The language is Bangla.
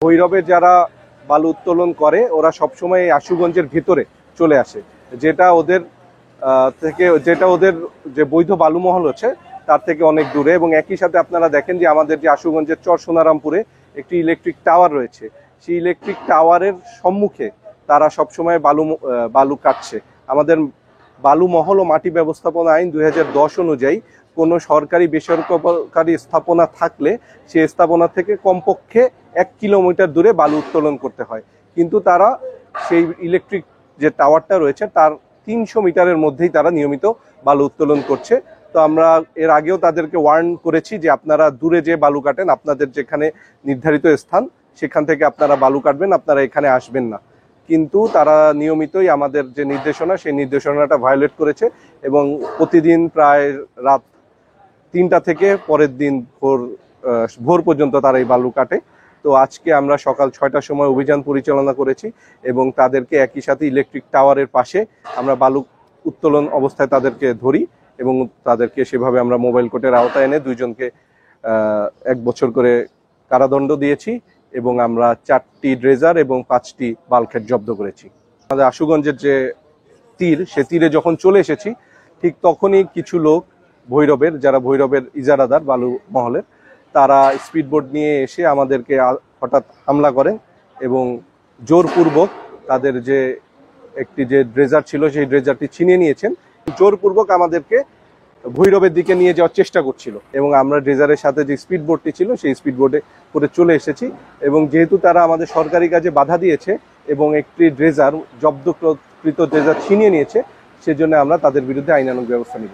ভৈরবে যারা বালু উত্তোলন করে ওরা সবসময় এই আশুগঞ্জের ভিতরে চলে আসে, যেটা ওদের যে বৈধ বালু মহল হচ্ছে তার থেকে অনেক দূরে। এবং একই সাথে আপনারা দেখেন যে আমাদের যে আশুগঞ্জের চর সোনারামপুরে একটি ইলেকট্রিক টাওয়ার রয়েছে, সেই ইলেকট্রিক টাওয়ারের সম্মুখে তারা সবসময় বালু কাটছে। আমাদের বালু মহল ও মাটি ব্যবস্থাপনা আইন 2010 অনুযায়ী কোনো সরকারি বেসরকারি স্থাপনা থাকলে সেই স্থাপনা থেকে কমপক্ষে 1 কিলোমিটার দূরে বালু উত্তোলন করতে হয়, কিন্তু তারা সেই ইলেকট্রিক যে টাওয়ারটা রয়েছে তার 300 মিটারের মধ্যেই তারা নিয়মিত বালু উত্তোলন করছে। তো আমরা এর আগেও তাদেরকে ওয়ার্ন করেছি যে আপনারা দূরে যে বালু কাটেন, আপনাদের যেখানে নির্ধারিত স্থান সেখান থেকে আপনারা বালু কাটবেন, আপনারা এখানে আসবেন না। কিন্তু তারা নিয়মিতই আমাদের যে নির্দেশনা সেই নির্দেশনাটা ভায়োলেট করেছে এবং প্রতিদিন প্রায় রাত 3টা থেকে পরের দিন ভোর পর্যন্ত তারা এই বালু কাটে। তো আজকে আমরা সকাল 6টার সময় অভিযান পরিচালনা করেছি এবং তাদেরকে একই সাথে ইলেকট্রিক টাওয়ারের পাশে আমরা বালু উত্তোলন অবস্থায় তাদেরকে ধরি এবং তাদেরকে সেভাবে আমরা মোবাইল কোর্টের আওতায় এনে 2 জনকে 1 বছর করে কারাদণ্ড দিয়েছি এবং আমরা 4টি ড্রেজার এবং 5টি বাল্কহেড জব্দ করেছি। আমাদের আশুগঞ্জের যে তীর, সে তীরে যখন চলে এসেছি ঠিক তখনই কিছু লোক যারা ভৈরবের ইজারাদার বালু মহলের, তারা স্পিডবোট নিয়ে এসে আমাদেরকে হঠাৎ হামলা করেন এবং জোরপূর্বক তাদের যে একটি যে ড্রেজার ছিল সেই ড্রেজারটি ছিনিয়ে নিয়েছেন। জোরপূর্বক আমাদেরকে ভৈরবের দিকে নিয়ে যাওয়ার চেষ্টা করছিল এবং আমরা ড্রেজারের সাথে যে স্পিডবোটটি ছিল সেই স্পিডবোটে করে চলে এসেছি। এবং যেহেতু তারা আমাদের সরকারি কাজে বাধা দিয়েছে এবং একটি ড্রেজার জব্দকৃত ড্রেজার ছিনিয়ে নিয়েছে, সেজন্য আমরা তাদের বিরুদ্ধে আইনানুগ ব্যবস্থা নিব।